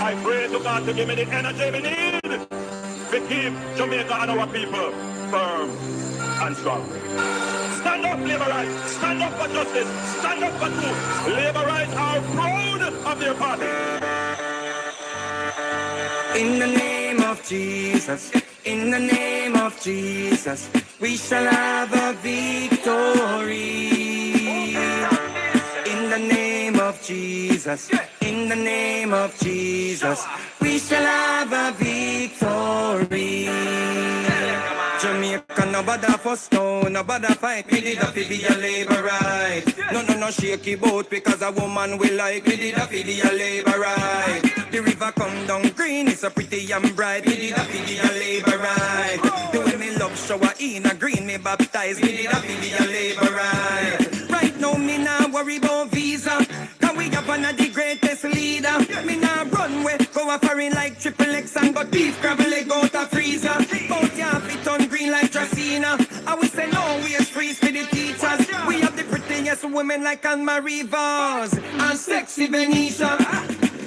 I pray to God to give me the energy we need to keep Jamaica and our people firm and strong. Stand up, labor rights. Stand up for justice. Stand up for truth. Labor rights are proud of their party. In the name of Jesus, in the name of Jesus, we shall have a victory. In the name of Jesus, in the name of Jesus, we shall have a victory. Jamaica, no bother for stone, no bother fight. We did a fi be a labor right. No shaky boat because a woman we like. We did a fi be a labor right. The river come down green, it's a pretty and bright. We did a fi be a labor right. The way me love shower in a green, me baptized. We did a fi be a labor right. Right now me nah worry about visa. Can we have one of the greatest leader? Me nah run way, go a foreign like triple X and got beef gravel leg out a freezer. Bout ya fit on green like Tracina. I will say no, we is free for the teachers. We have the prettiest women like Anne-Marie Vaz and sexy Venetia.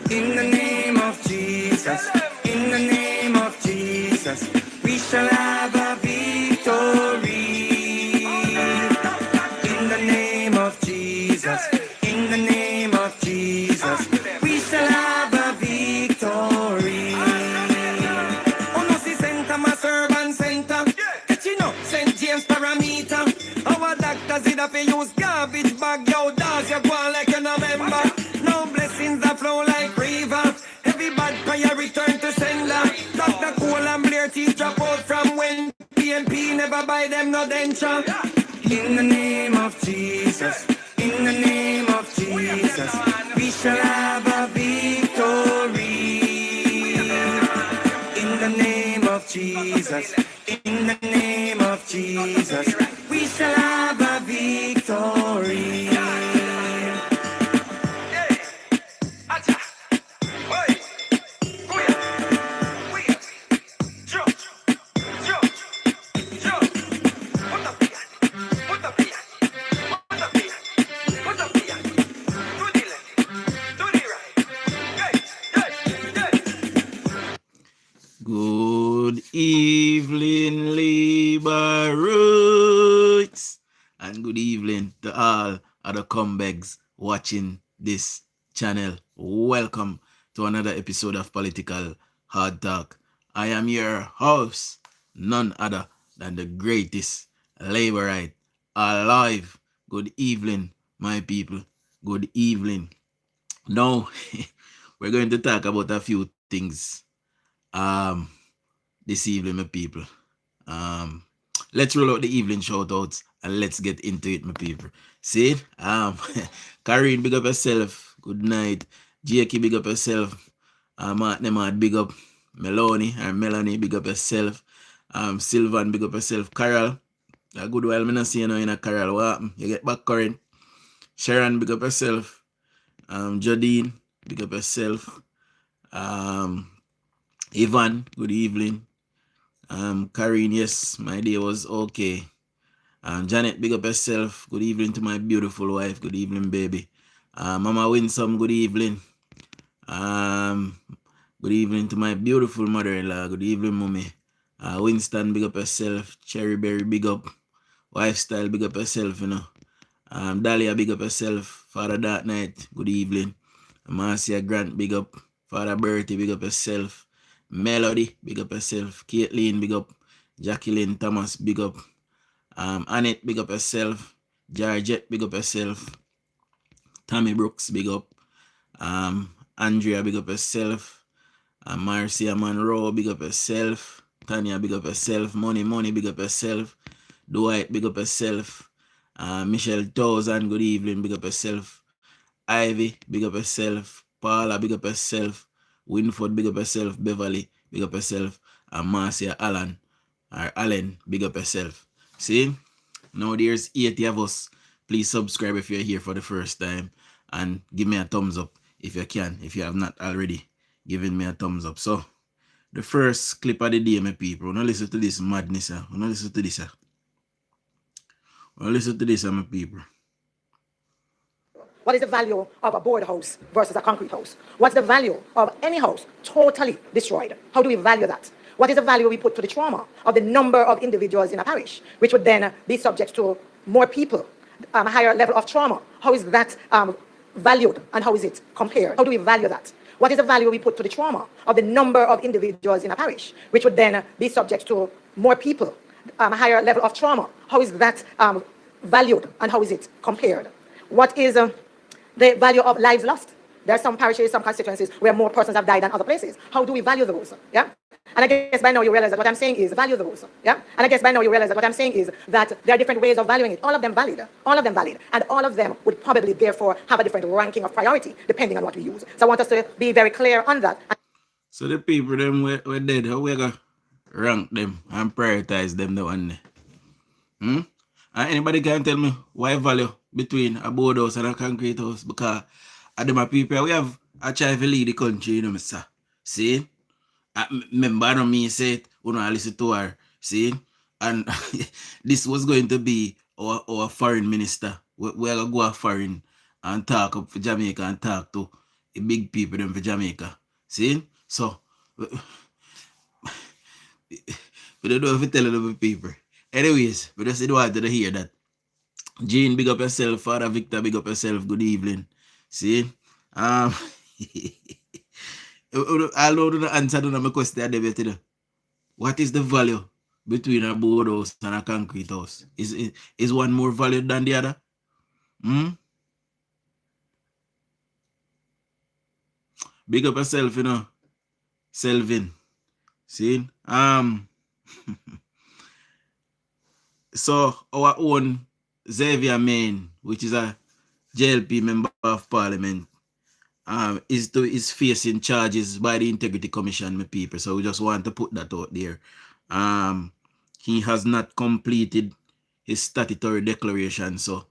In the name of Jesus, in the name of Jesus, we shall have a victory. In the name of Jesus, in the name of Jesus, we shall have a victory. Oh no, see Center, my servant center. You know, St. James parameter. Our doctors did have to use garbage bag. Yo, dogs, you go on like you no member. No blessings that flow like river. Every bad prayer return to sender. Dr. Cole and Blair teeth drop out from when PMP never buy them no denture. In the name of Jesus, in the name of Jesus, we shall have a victory. In the name of Jesus, in the name of Jesus, we shall have a victory. Good evening, Labor Roots, and good evening to all other comebacks watching this channel. Welcome to another episode of Political Hard Talk. I am your host, none other than the greatest Laborite alive. Good evening, my people. Good evening. Now, we're going to talk about a few things this evening, my people. Let's roll out the evening shout outs and let's get into it, my people. See, Karine, big up yourself. Good night. Jakey, big up yourself. Martin, big up. Melanie, big up yourself. Sylvan, big up yourself. Carol, a good while me not see you now in a Carol. What happened? You get back, Corinne. Sharon, big up yourself. Jodine, big up yourself. Ivan, good evening. Karine, yes, my day was okay. Janet, big up yourself. Good evening to my beautiful wife. Good evening, baby. Mama Winsome, good evening. Good evening to my beautiful mother-in-law. Good evening, mommy. Winston, big up yourself. Cherryberry, big up. Wife style, big up yourself, you know. Dahlia, big up yourself. Father Dark Night, good evening. Marcia Grant, big up. Father Bertie, big up yourself. Melody, big up yourself. Caitlin, big up. Jacqueline Thomas, big up. Annette, big up yourself. Georgette, big up yourself. Tammy Brooks, big up. Andrea, big up yourself. Marcia Monroe, big up yourself. Tanya, big up yourself. Money, big up yourself. Dwight, big up yourself. Michelle Townsend, good evening, big up yourself. Ivy, big up yourself. Paula, big up yourself. Winford, big up yourself. Beverly, big up yourself. And Marcia Allen, big up yourself. See, now there's 80 of us. Please subscribe if you're here for the first time and give me a thumbs up if you can. If you have not already given me a thumbs up. So, the first clip of the day, my people. Now listen to this madness. Now listen to this. Now listen to this, my people. What is the value of a board house versus a concrete house? What's the value of any house totally destroyed? How do we value that? What is the value we put to the trauma of the number of individuals in a parish, which would then be subject to more people, a higher level of trauma? How is that valued and how is it compared? How do we value that? What is the value we put to the trauma of the number of individuals in a parish, which would then be subject to more people, a higher level of trauma? How is that valued and how is it compared? What is the value of lives lost? There are some parishes, some constituencies where more persons have died than other places. How do we value those? Yeah? And I guess by now you realize that what I'm saying is value those. Yeah? And I guess by now you realize that what I'm saying is that there are different ways of valuing it. All of them valid. All of them valid. And all of them would probably therefore have a different ranking of priority depending on what we use. So I want us to be very clear on that. So the people them were dead, how we gonna rank them and prioritize them the one day? And anybody can tell me why value between a board house and a concrete house? Because at them people we have a try to lead the country, you know, sir. See? Remember I don't mean say it, we don't listen to her. See? And this was going to be our foreign minister. We're gonna go foreign and talk up for Jamaica and talk to the big people them for Jamaica. See? So we don't know if we tell the people. Anyways, we just wanted to hear that. Jean, big up yourself. Father Victor, big up yourself. Good evening. See? I'll know the answer to my question. What is the value between a board house and a concrete house? Is one more valued than the other? Big up yourself, you know. Selvin. See? So our own Xavier Main, which is a JLP member of parliament, is facing charges by the Integrity Commission, my people. So we just want to put that out there. He has not completed his statutory declaration, so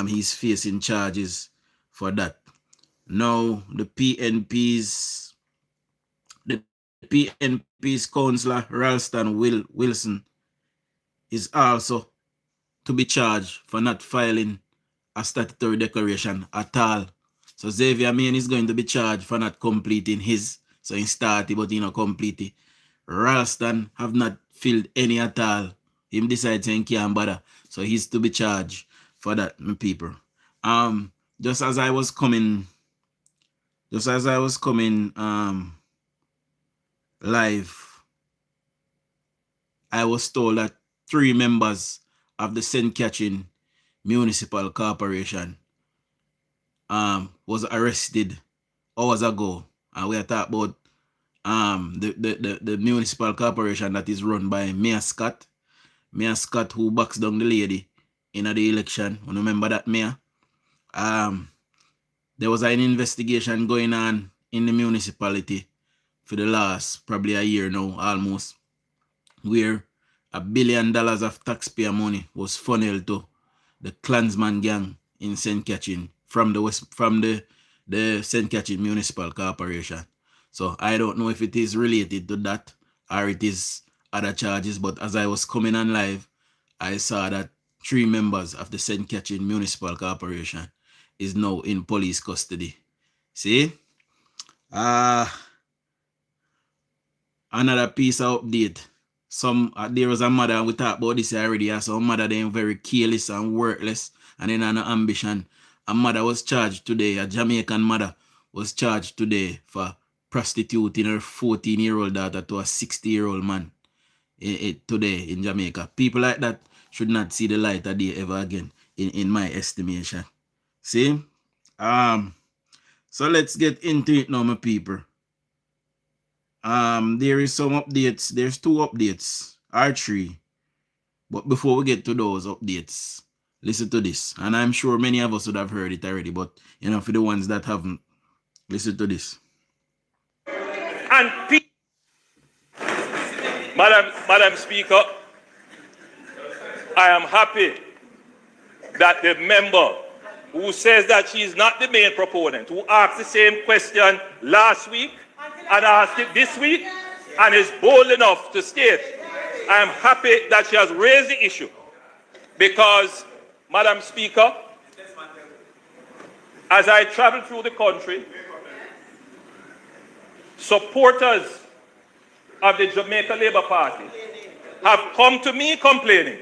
he's facing charges for that. Now the PNP's councillor Ralston Wilson is also to be charged for not filing a statutory declaration at all. So Xavier Main is going to be charged for not completing his. So he started, but he not completed. Ralston have not filled any at all. Him decides he can't bother. So he's to be charged for that, my people. Just as I was coming live, I was told that 3 members of the St. Catherine Municipal Corporation was arrested hours ago. And we are talking about the municipal corporation that is run by Mayor Scott. Mayor Scott, who backs down the lady in the election. You remember that, Mayor? There was an investigation going on in the municipality for the last probably a year now, almost, where $1 billion of taxpayer money was funneled to the Klansman gang in St. Catherine from the St. Catherine Municipal Corporation. So I don't know if it is related to that or it is other charges, but as I was coming on live, I saw that 3 members of the St. Catherine Municipal Corporation is now in police custody. See? Another piece of update. There was a mother, and we talked about this already. Some mother they very careless and worthless, and then no ambition. A mother was charged today. A Jamaican mother was charged today for prostituting her 14-year-old daughter to a 60-year-old man. Today in Jamaica, people like that should not see the light of day ever again, in my estimation. See, so let's get into it now, my people. There is some updates. There's 2 updates, or 3. But before we get to those updates, listen to this. And I'm sure many of us would have heard it already, but you know, for the ones that haven't, listen to this. And Madam Speaker, I am happy that the member who says that she is not the main proponent, who asked the same question last week and asked it this week, and is bold enough to state, I am happy that she has raised the issue, because, Madam Speaker, as I travel through the country, supporters of the Jamaica Labour Party have come to me complaining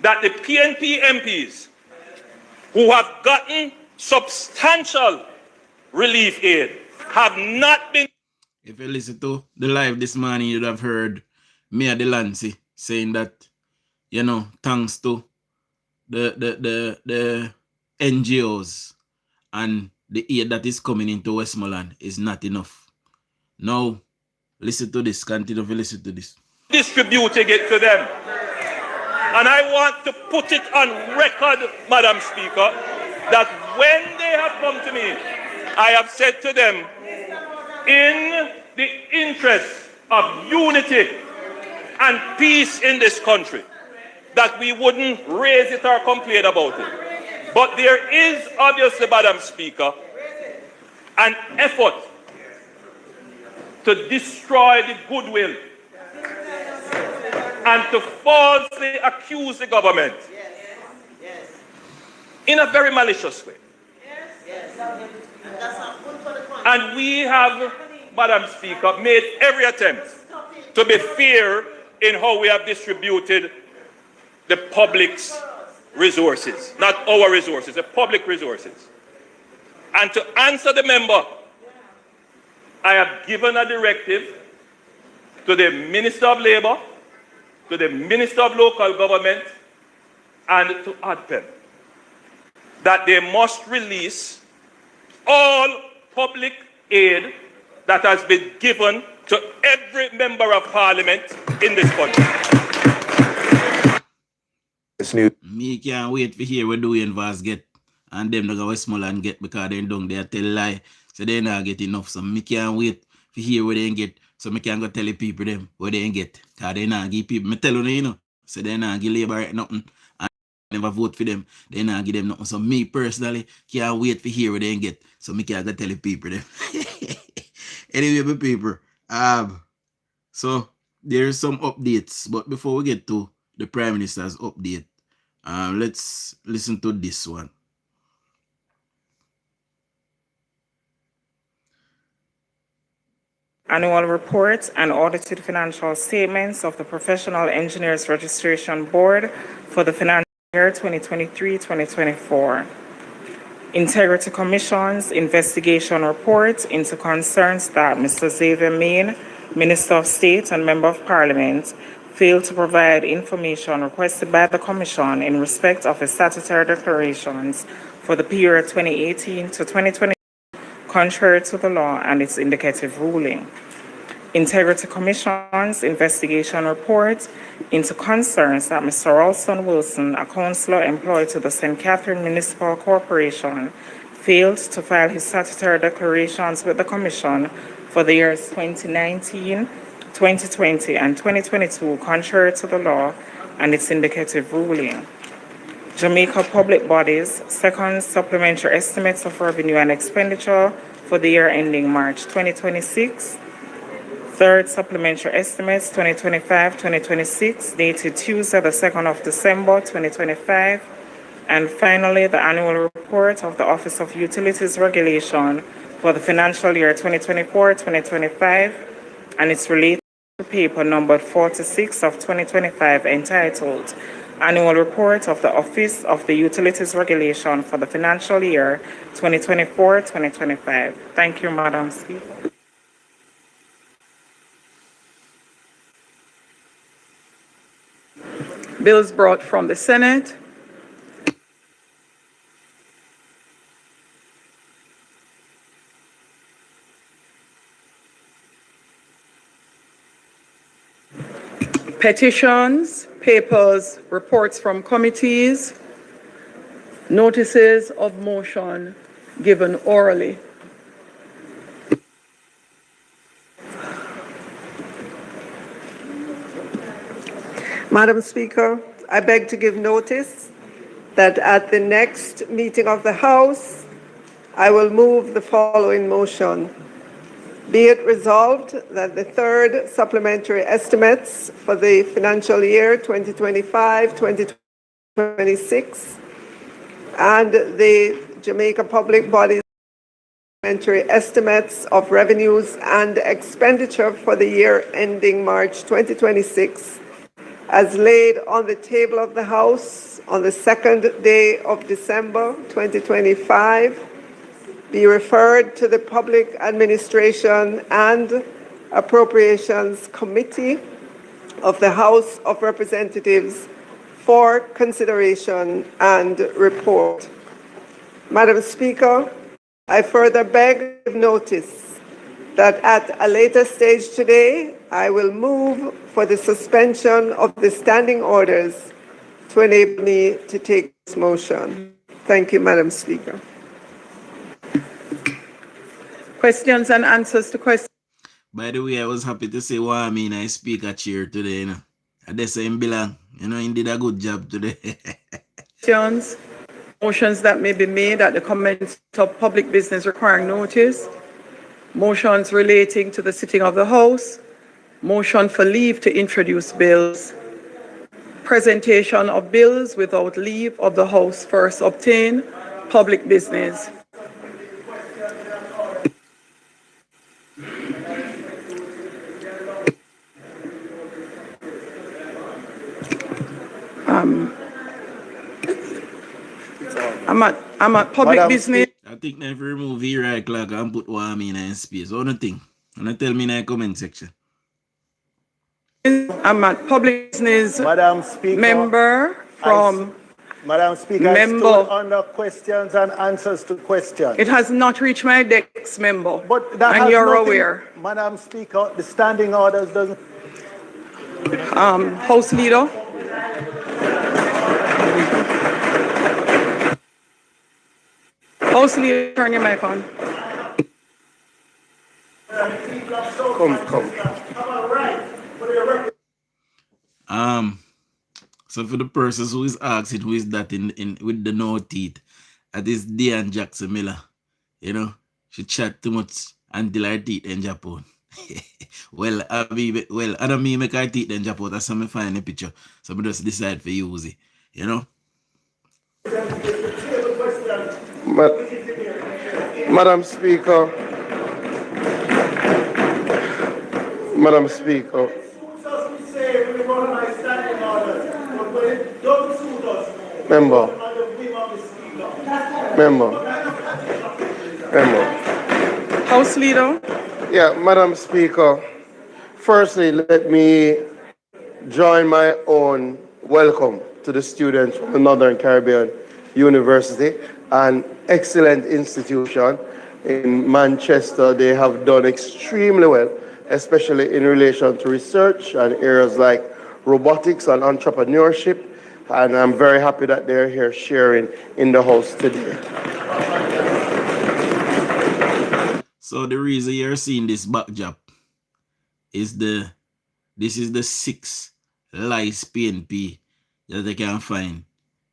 that the PNP MPs who have gotten substantial relief aid have not been. If you listen to the live this morning, you'd have heard Mayor Delancey saying that, you know, thanks to the NGOs and the aid that is coming into Westmoreland is not enough. Now, listen to this. Continue to listen to this. Distributing it to them. And I want to put it on record, Madam Speaker, that when they have come to me, I have said to them, in the interest of unity and peace in this country, that we wouldn't raise it or complain about it. But there is obviously, Madam Speaker, an effort to destroy the goodwill and to falsely accuse the government in a very malicious way. And we have, Madam Speaker, made every attempt to be fair in how we have distributed the public's resources, not our resources, the public resources. And to answer the member, I have given a directive to the Minister of Labour, to the Minister of Local Government, and to ADPEM that they must release all public aid that has been given to every member of parliament in this country. Me can't wait to hear what DUJON'S get and them that go Westmoreland get because they don't they tell lie. So they not get enough. So me can't wait to hear what they get. So me can't go tell the people them what they get. Because they not give people. Me tell you, you know. So they not give Labour nothing. And never vote for them. They not give them nothing. So me personally can't wait to hear what they get. So me can't go tell the people them. Anyway, my people. So there's some updates. But before we get to the Prime Minister's update, let's listen to this one. Annual reports and audited financial statements of the Professional Engineers Registration Board for the financial year 2023-2024. Integrity Commission's investigation report into concerns that Mr. Xavier Main, Minister of State and Member of Parliament, failed to provide information requested by the Commission in respect of his statutory declarations for the period 2018 to 2020, contrary to the law and its indicative ruling. Integrity Commission's investigation report into concerns that Mr. Ralston Wilson, a councillor employed to the St. Catherine Municipal Corporation, failed to file his statutory declarations with the Commission for the years 2019, 2020, and 2022, contrary to the law and its indicative ruling. Jamaica Public Bodies' second supplementary estimates of revenue and expenditure for the year ending March 2026, third supplementary estimates 2025-2026 dated Tuesday the 2nd of December 2025, and finally the annual report of the Office of Utilities Regulation for the financial year 2024-2025 and its related paper numbered 46 of 2025 entitled Annual Report of the Office of the Utilities Regulation for the financial year 2024-2025. Thank you, Madam Speaker. Bills brought from the Senate. Petitions, papers, reports from committees, notices of motion given orally. Madam Speaker, I beg to give notice that at the next meeting of the House, I will move the following motion. Be it resolved that the third supplementary estimates for the financial year 2025-2026 and the Jamaica Public Bodies Parliamentary Estimates of Revenues and Expenditure for the year ending March 2026, as laid on the table of the House on the 2nd day of December 2025, be referred to the Public Administration and Appropriations Committee of the House of Representatives for consideration and report. Madam Speaker, I further beg of notice that at a later stage today, I will move for the suspension of the standing orders to enable me to take this motion. Thank you, Madam Speaker. Questions and answers to questions. By the way, I was happy to say what I mean. I speak at cheer today, you know. I just say him belong. You know, he did a good job today. Questions, motions that may be made at the commencement of public business requiring notice, motions relating to the sitting of the House, motion for leave to introduce bills, presentation of bills without leave of the House first obtained, public business. I'm at public business. I think if you remove the right clock and put what I mean in space. What do you think? And tell me in the comment section. I'm at public business. Madam Speaker, member from. Madam Speaker, I stood under questions and answers to questions. It has not reached my desk, member. But that and has you're nothing, aware. Madam Speaker, the standing orders doesn't. House Leader. House Leader, turn your mic on. Come. So for the persons who is asking who is that in with the no teeth, that is Diane Jackson Miller. You know, she chat too much until her teeth in Japan. Well, I don't mean make her teeth in Japan. That's how I find a picture. So I just decide to use it. You know. Madam Speaker. Member. House Leader. Yeah, Madam Speaker. Firstly, let me join my own welcome to the students from the Northern Caribbean University, an excellent institution in Manchester. They have done extremely well, especially in relation to research and areas like robotics and entrepreneurship. And I'm very happy that they're here sharing in the house today. So the reason you're seeing this backdrop is this is the 6th lice PNP that they can find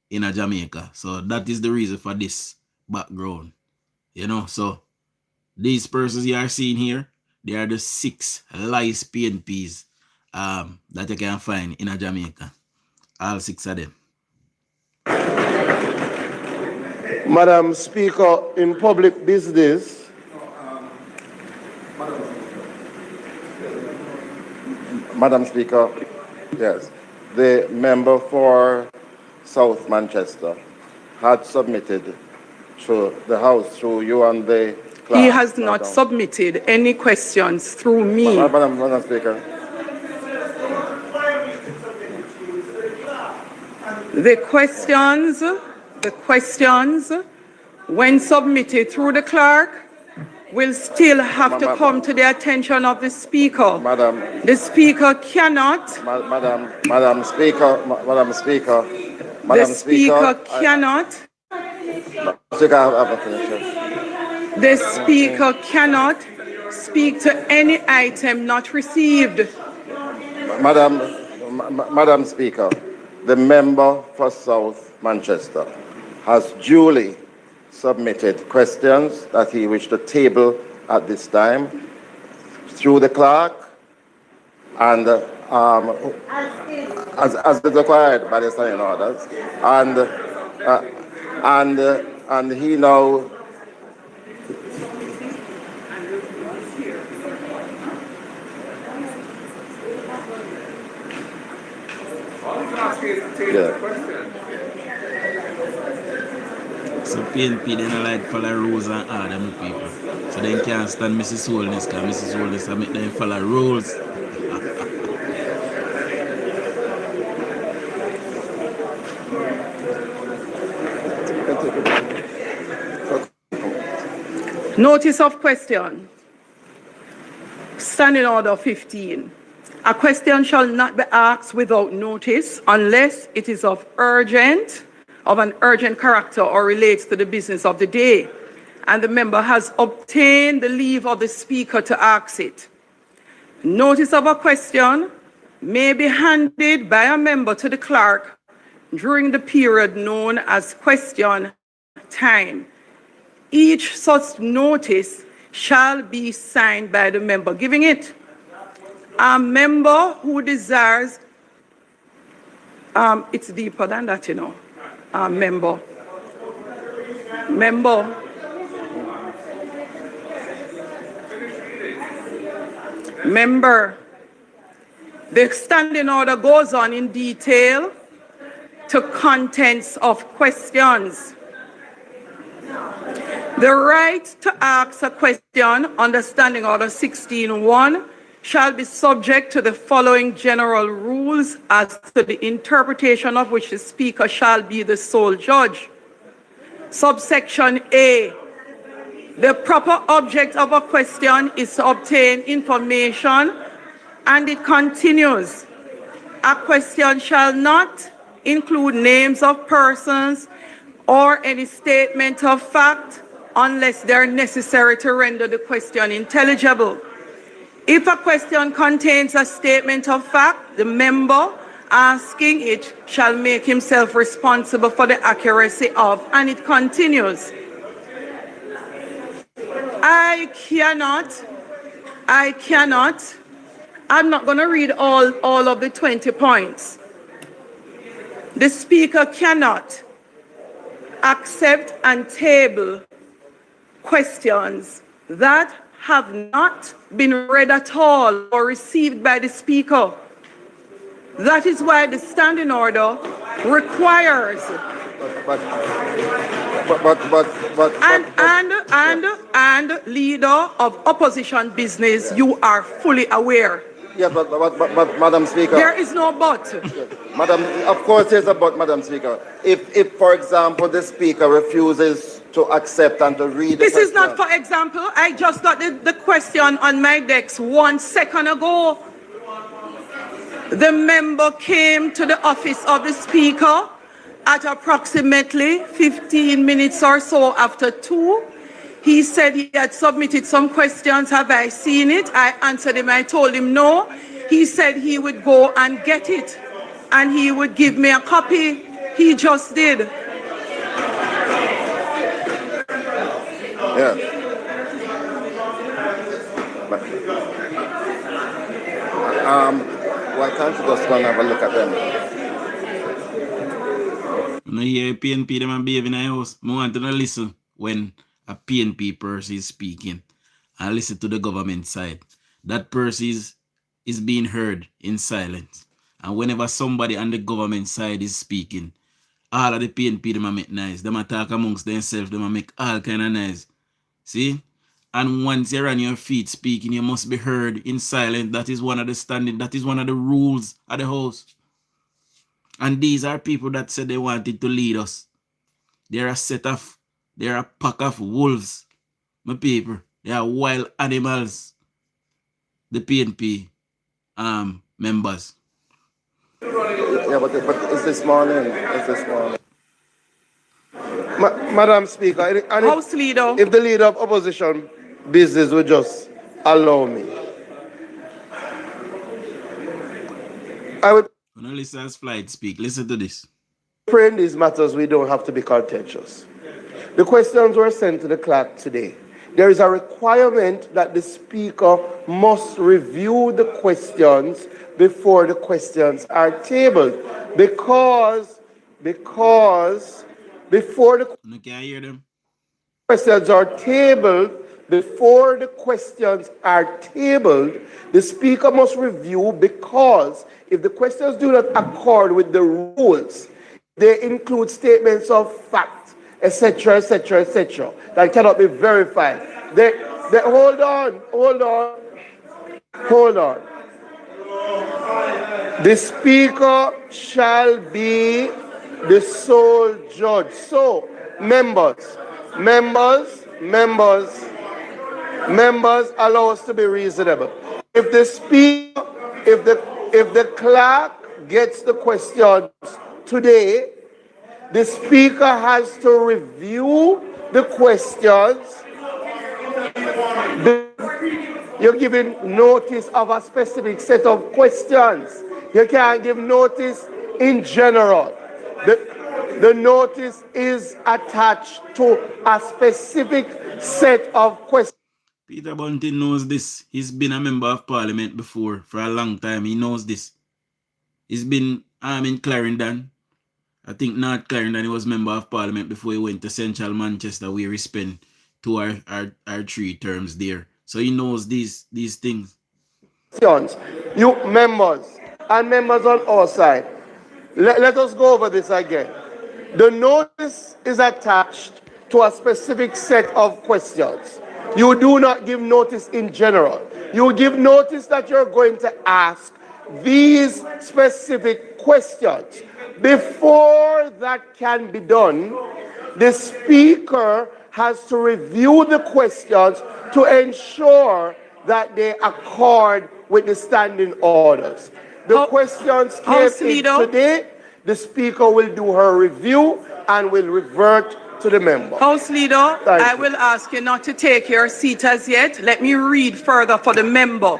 in a Jamaica. So that is the reason for this background. You know, so these persons you are seeing here, they are the 6 lice PNPs that you can find in a Jamaica. All 6 of them. Madam Speaker, in public business, Madam Speaker, yes, the member for South Manchester had submitted to the House through you and the clerk. He has not submitted any questions through me. Madam Speaker. The questions, when submitted through the clerk, will still have to come to the attention of the Speaker. Madam. The Speaker cannot. Madam Speaker. The Speaker cannot. The Speaker cannot speak to any item not received. Madam Speaker, the member for South Manchester has duly submitted questions that he wished to table at this time through the clerk and as is required by the standing orders, And he now So PNP they don't like follow rules and order, my people. So they can't stand Mrs. Holness, because Mrs. Holness I make them follow rules. Notice of question. Standing order 15. A question shall not be asked without notice unless it is of an urgent character or relates to the business of the day, and the member has obtained the leave of the speaker to ask it. Notice of a question may be handed by a member to the clerk during the period known as question time. Each such notice shall be signed by the member giving it. A member who desires, it's deeper than that, you know. Member. The standing order goes on in detail to contents of questions. The right to ask a question under Standing Order 16.1 shall be subject to the following general rules as to the interpretation of which the speaker shall be the sole judge. Subsection A. The proper object of a question is to obtain information, and it continues. A question shall not include names of persons or any statement of fact unless they are necessary to render the question intelligible. If a question contains a statement of fact, the member asking it shall make himself responsible for the accuracy of, and it continues. I'm not going to read all of the 20 points. The speaker cannot accept and table questions that have not been read at all or received by the speaker. That is why the standing order requires. And leader of opposition business, you are fully aware. Yeah, but Madam Speaker. There is no but. Madam, of course there's a but, Madam Speaker. If for example, the Speaker refuses to accept and to read This is not for example. I just got the question on my desk 1 second ago. The member came to the office of the Speaker at approximately 15 minutes or so after 2. He said he had submitted some questions. Have I seen it? I answered him. I told him no. He said he would go and get it and he would give me a copy. He just did. Yeah. Why can't you just go and have a look at them? You hear PNP them and behave in the house. I want to listen when a PNP person is speaking and listen to the government side. That person is being heard in silence. And whenever somebody on the government side is speaking, all of the PNP them make noise. Them talk amongst themselves, them make all kind of noise. See? And once you're on your feet speaking, you must be heard in silence. That is one of the standing, that is one of the rules of the house. And these are people that said they wanted to lead us. They're a pack of wolves, my people. They are wild animals. The PNP members. Yeah, but it's this morning. Madam Speaker, House Leader. If the leader of opposition business would just allow me, I would. When listen as flight speak, listen to this. In these matters, we don't have to be contentious. The questions were sent to the clerk today. There is a requirement that the speaker must review the questions before the questions are tabled, because before the You can't hear them. questions are tabled, before the questions are tabled, the speaker must review, because if the questions do not accord with the rules, they include statements of fact, etc., etc., etc., that cannot be verified. Hold on. The speaker shall be the sole judge. So, members, allow us to be reasonable. If the speaker, if the clerk gets the questions today, the speaker has to review the questions. You're giving notice of a specific set of questions. You can't give notice in general. The notice is attached to a specific set of questions. Peter Bunting knows this. He's been a member of parliament before for a long time. He knows this. He's been in Clarendon. I think North Clarendon, he was member of parliament before he went to Central Manchester, where he spent our 3 terms there. So he knows these things. You members and members on our side, let us go over this again. The notice is attached to a specific set of questions. You do not give notice in general. You give notice that you're going to ask these specific questions. Before that can be done, the speaker has to review the questions to ensure that they accord with the standing orders. The questions came in today. The speaker will do her review and will revert to the member. House Leader, I will ask you not to take your seat as yet. Let me read further for the member.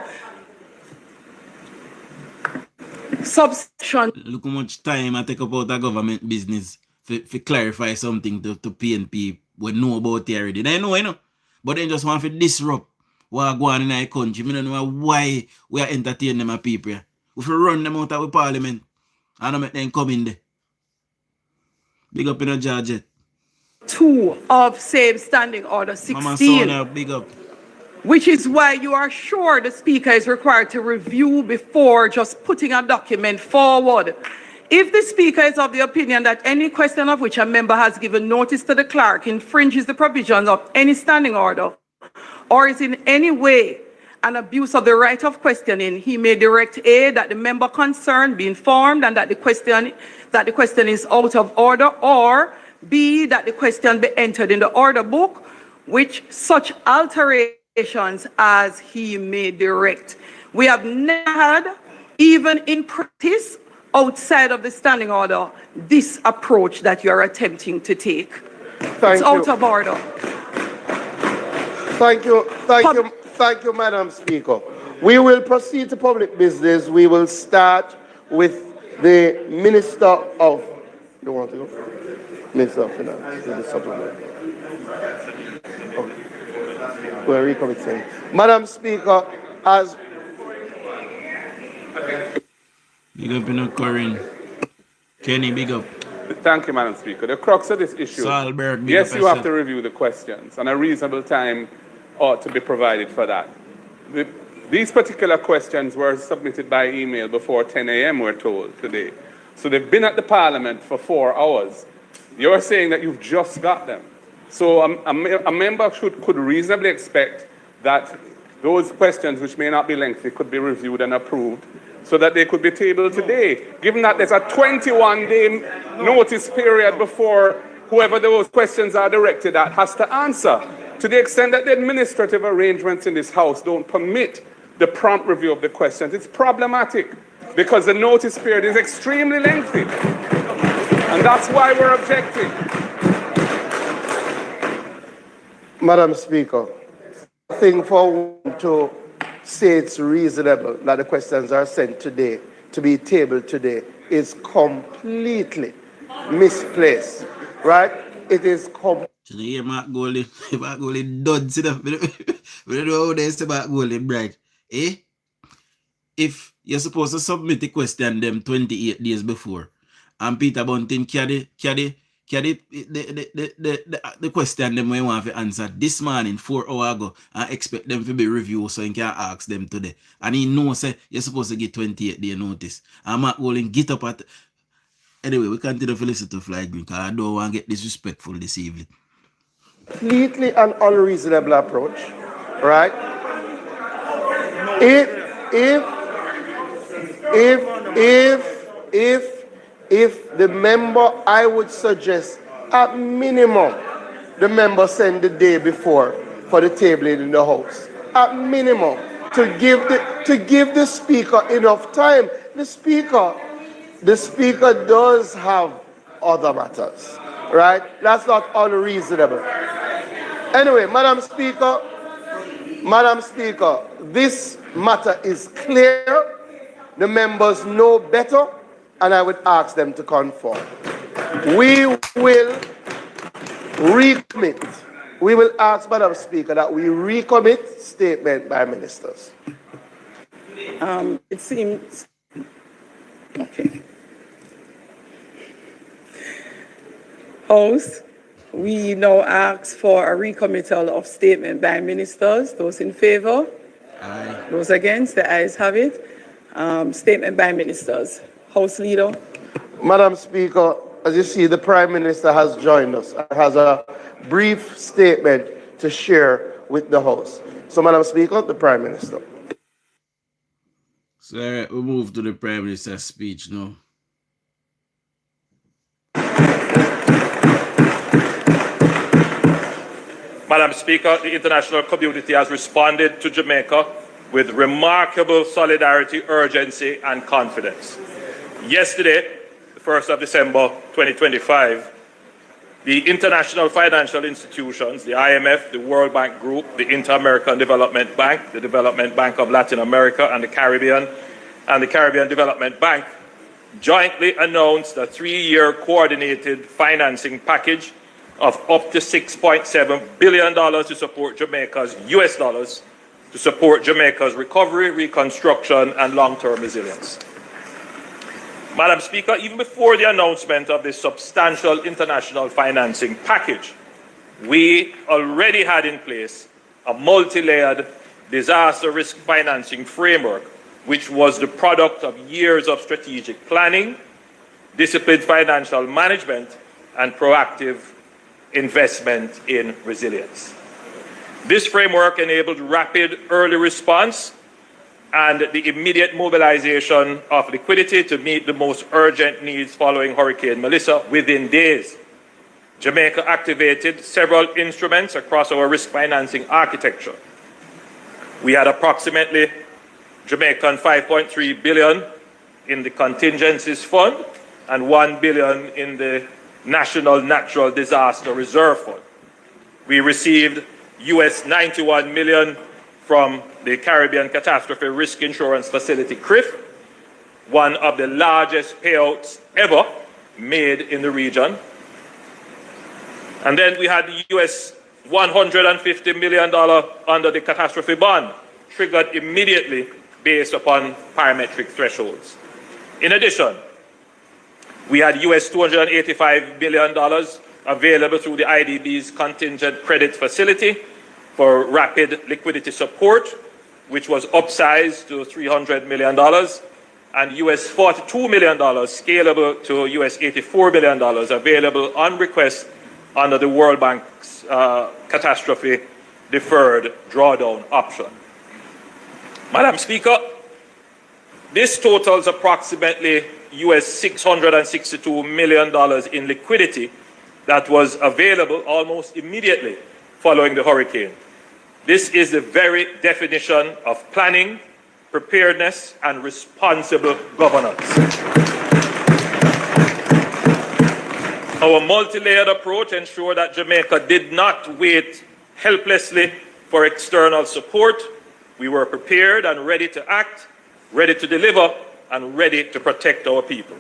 Subsection. Look how much time I take about a government business to clarify something to PNP we know about it already. They know, but they just want to disrupt what go on in our country. I don't know why we are entertaining them people. We should run them out of the parliament and not make them come in there. Big up in a judge. 2 of same standing order 16. Mama Sonia, big up. Which is why you are sure the speaker is required to review before just putting a document forward. If the speaker is of the opinion that any question of which a member has given notice to the clerk infringes the provisions of any standing order or is in any way an abuse of the right of questioning, he may direct A, that the member concerned be informed and that the question is out of order, or B, that the question be entered in the order book, which such alterations as he may direct. We have never had, even in practice, outside of the standing order, this approach that you are attempting to take. It's out of order. Thank you, Madam Speaker. We will proceed to public business. We will start with the Minister of... You want to go? Minister of Finance, the supplement. Okay. Where are we coming to? Madam Speaker, as... Big up in a Corinne. Kenny, big up. Thank you, Madam Speaker. The crux of this issue, Salberg, yes, you have to review the questions, and a reasonable time ought to be provided for that. These particular questions were submitted by email before 10 a.m., we're told, today. So they've been at the Parliament for 4 hours. You're saying that you've just got them. So a member could reasonably expect that those questions, which may not be lengthy, could be reviewed and approved so that they could be tabled today, given that there's a 21-day notice period before whoever those questions are directed at has to answer. To the extent that the administrative arrangements in this House don't permit the prompt review of the questions, it's problematic because the notice period is extremely lengthy. And that's why we're objecting. Madam Speaker, I think for one to say it's reasonable that the questions are sent today, to be tabled today, is completely misplaced, right? It is completely... Yeah, Mark Goldie done sit up. We don't know how they say Mark Goldie bright. If you're supposed to submit the question them 28 days before, and Peter Bunting carry The question them we want to answer this morning 4 hours ago and expect them to be reviewed so you can ask them today. And he knows say you're supposed to get 28-day notice. I'm not willing get up at anyway, we continue to listen to Fly Green because I don't want to get disrespectful this evening. Completely an unreasonable approach, right? If the member, I would suggest at minimum the member send the day before for the tabling in the House. At minimum, to give the speaker enough time. The speaker does have other matters, right? That's not unreasonable. Anyway, Madam Speaker, this matter is clear. The members know better, and I would ask them to conform. We will recommit. We will ask, Madam Speaker, that we recommit statement by ministers. It seems, okay. House, we now ask for a recommittal of statement by ministers. Those in favor? Aye. Those against? The ayes have it. Statement by ministers. House Leader. Madam Speaker, as you see, the Prime Minister has joined us and has a brief statement to share with the House. So, Madam Speaker, the Prime Minister. So, all right, we move to the Prime Minister's speech now. Madam Speaker, the international community has responded to Jamaica with remarkable solidarity, urgency, and confidence. Yesterday, the 1st of December 2025, the international financial institutions, the IMF, the World Bank Group, the Inter-American Development Bank, the Development Bank of Latin America and the Caribbean Development Bank, jointly announced a 3-year coordinated financing package of up to $6.7 billion to support Jamaica's US dollars, to support Jamaica's recovery, reconstruction, and long-term resilience. Madam Speaker, even before the announcement of this substantial international financing package, we already had in place a multi-layered disaster risk financing framework, which was the product of years of strategic planning, disciplined financial management, and proactive investment in resilience. This framework enabled rapid early response and the immediate mobilization of liquidity to meet the most urgent needs following Hurricane Melissa within days. Jamaica activated several instruments across our risk financing architecture. We had approximately Jamaican $5.3 billion in the contingencies fund and $1 billion in the National Natural Disaster Reserve Fund. We received US $91 million from the Caribbean Catastrophe Risk Insurance Facility, CRIF, one of the largest payouts ever made in the region. And then we had the US $150 million under the catastrophe bond, triggered immediately based upon parametric thresholds. In addition, we had US $285 million available through the IDB's contingent credit facility for rapid liquidity support, which was upsized to $300 million, and US $42 million scalable to US $84 million available on request under the World Bank's catastrophe deferred drawdown option. Madam Speaker, this totals approximately US $662 million in liquidity that was available almost immediately following the hurricane. This is the very definition of planning, preparedness, and responsible governance. Our multi-layered approach ensured that Jamaica did not wait helplessly for external support. We were prepared and ready to act, ready to deliver, and ready to protect our people.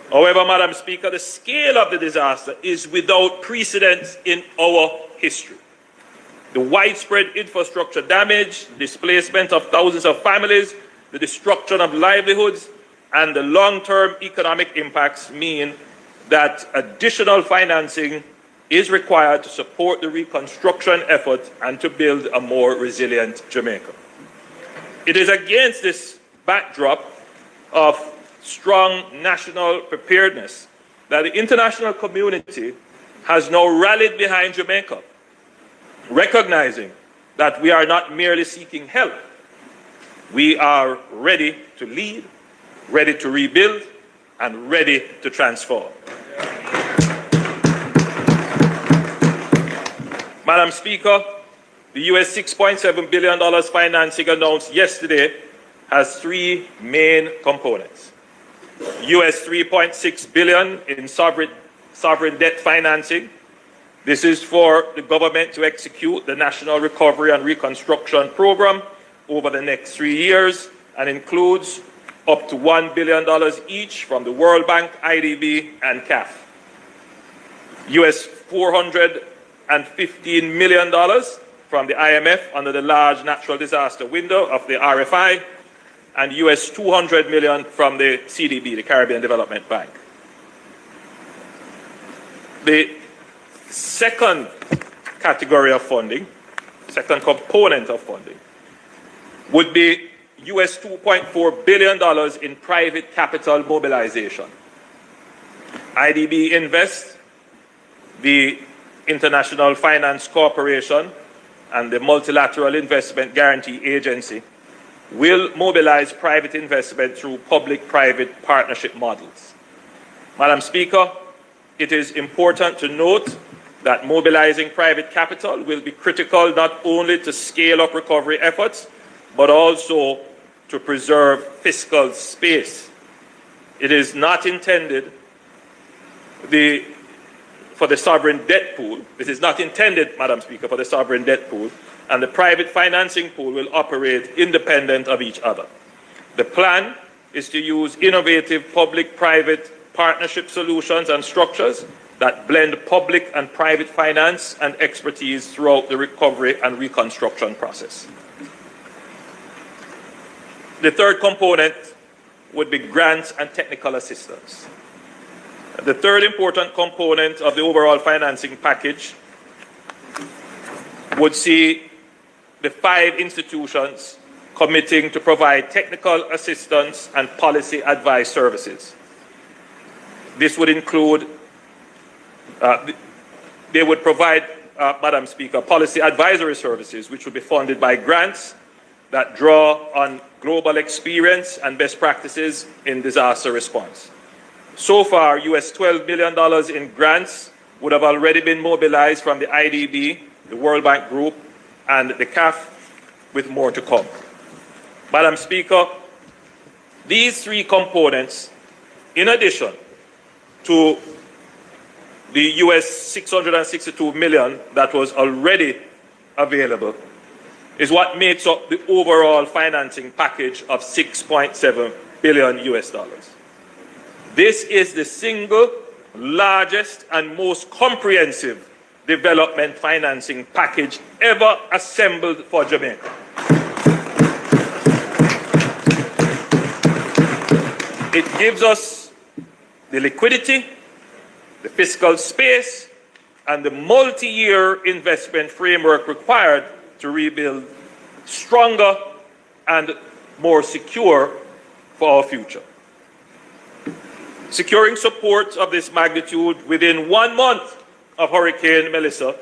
However, Madam Speaker, the scale of the disaster is without precedent in our history. The widespread infrastructure damage, displacement of thousands of families, the destruction of livelihoods, and the long-term economic impacts mean that additional financing is required to support the reconstruction effort and to build a more resilient Jamaica. It is against this backdrop of strong national preparedness that the international community has now rallied behind Jamaica, recognizing that we are not merely seeking help. We are ready to lead, ready to rebuild, and ready to transform. Madam Speaker, the US $6.7 billion financing announced yesterday has three main components. US $3.6 billion in sovereign debt financing. This is for the government to execute the National Recovery and Reconstruction Program over the next 3 years and includes up to $1 billion each from the World Bank, IDB, and CAF. US $415 million from the IMF under the large natural disaster window of the RFI, and US $200 million from the CDB, the Caribbean Development Bank. The second category of funding, second component of funding, would be US $2.4 billion in private capital mobilization. IDB Invest, the International Finance Corporation, and the Multilateral Investment Guarantee Agency will mobilize private investment through public-private partnership models. Madam Speaker, it is important to note that mobilizing private capital will be critical not only to scale up recovery efforts, but also to preserve fiscal space. It is not intended for the sovereign debt pool. This is not intended, Madam Speaker, for the sovereign debt pool, and the private financing pool will operate independent of each other. The plan is to use innovative public-private partnership solutions and structures that blend public and private finance and expertise throughout the recovery and reconstruction process. The third component would be grants and technical assistance. The third important component of the overall financing package would see the 5 institutions committing to provide technical assistance and policy advice services. This would include, they would provide, Madam Speaker, policy advisory services, which would be funded by grants that draw on global experience and best practices in disaster response. So far, US $12 million in grants would have already been mobilized from the IDB, the World Bank Group, and the CAF, with more to come. Madam Speaker, these 3 components, in addition to the US $662 million that was already available, is what makes up the overall financing package of $6.7 billion US dollars. This is the single largest and most comprehensive development financing package ever assembled for Jamaica. It gives us the liquidity, the fiscal space, and the multi-year investment framework required to rebuild stronger and more secure for our future. Securing support of this magnitude within 1 month of Hurricane Melissa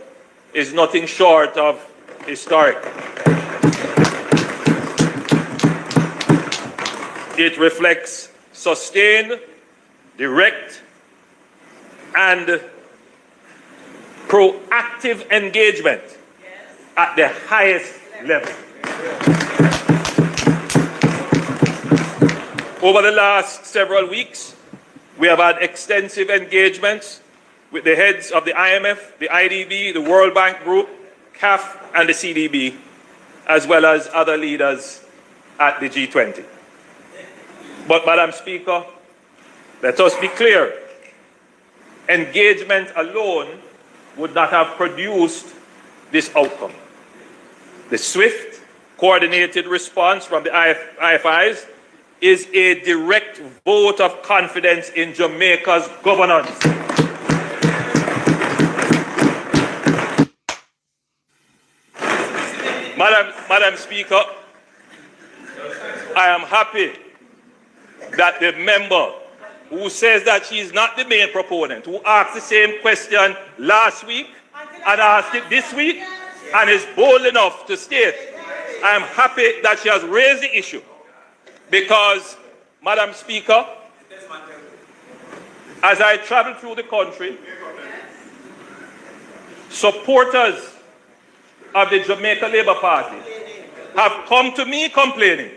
is nothing short of historic. It reflects sustained, direct, and proactive engagement at the highest level. Over the last several weeks, we have had extensive engagements with the heads of the IMF, the IDB, the World Bank Group, CAF, and the CDB, as well as other leaders at the G20. But, Madam Speaker, let us be clear. Engagement alone would not have produced this outcome. The swift, coordinated response from the IFIs is a direct vote of confidence in Jamaica's governance. Madam Speaker, I am happy that the member who says that she is not the main proponent, who asked the same question last week and asked it this week and is bold enough to state, I am happy that she has raised the issue because, Madam Speaker, as I travel through the country, supporters of the Jamaica Labour Party have come to me complaining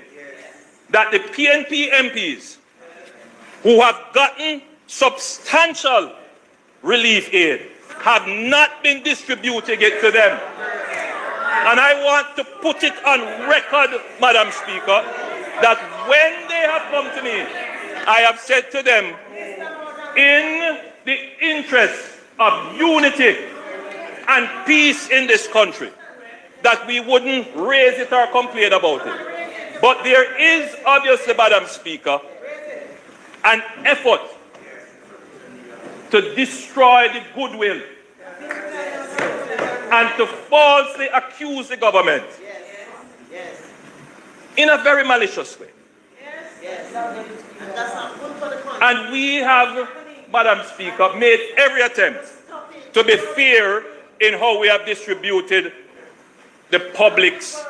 that the PNP MPs who have gotten substantial relief aid have not been distributing it to them. And I want to put it on record, Madam Speaker, that when they have come to me, I have said to them, in the interest of unity and peace in this country, that we wouldn't raise it or complain about it. But there is obviously, Madam Speaker, an effort to destroy the goodwill and to falsely accuse the government in a very malicious way. And we have, Madam Speaker, made every attempt to be fair in how we have distributed the public's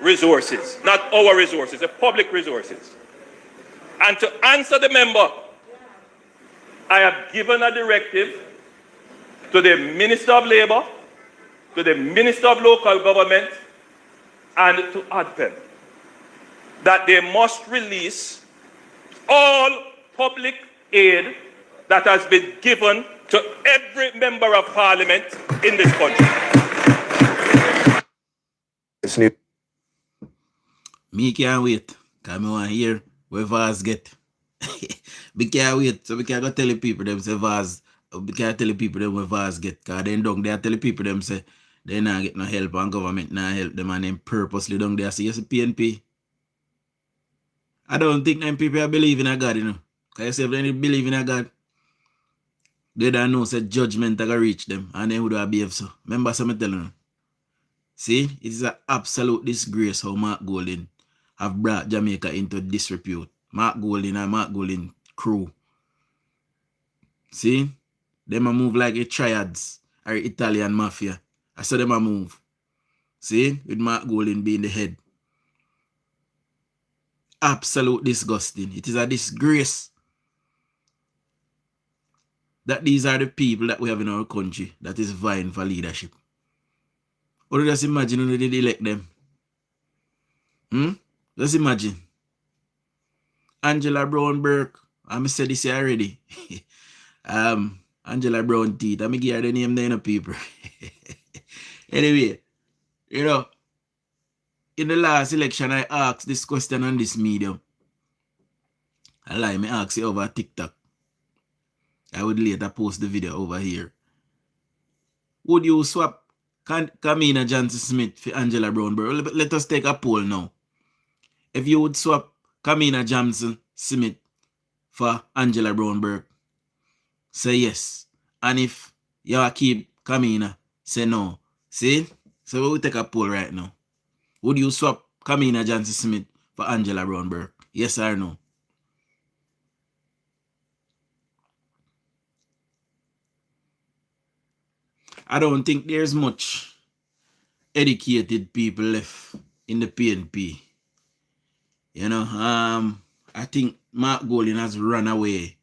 resources, not our resources, the public resources. And to answer the member, I have given a directive to the Minister of Labour, to the Minister of Local Government, and to ADPEM that they must release all public aid that has been given to every member of Parliament in this country. Me can't wait. Because I want to hear where Vaz get. We can't wait. So we can't go tell the people them say Vaz. We can't tell the people them where Vaz get. Because then down there tell the people them say they not get no help and government not help them and then purposely down there say yes PNP. I don't think them people believe in a God, you know. Because if they believe in a God, they don't know say judgment are going to reach them and they would have behave so. Remember something telling you. See, it is an absolute disgrace how Mark Golding have brought Jamaica into disrepute. Mark Golding and Mark Golding crew. See, them a move like a triads or Italian mafia. I saw them a move. See, with Mark Golding being the head. Absolute disgusting. It is a disgrace that these are the people that we have in our country that is vying for leadership. Or just imagine when they elect them. Just imagine. Angela Brown Burke. I said this here already. Angela Brown Teeth. I give her the name there, people. Anyway, you know, in the last election, I asked this question on this medium. I lie, me ask it over TikTok. I would later post the video over here. Would you swap Kamina Johnson Smith for Angela Brown Burke? Let us take a poll now. If you would swap Kamina Johnson Smith for Angela Brown Burke, say yes. And if you keep Kamina, say no. See? So we will take a poll right now. Would you swap Kamina Johnson Smith for Angela Brown Burke? Yes or no? I don't think there's much educated people left in the PNP. You know, I think Mark Golding has run away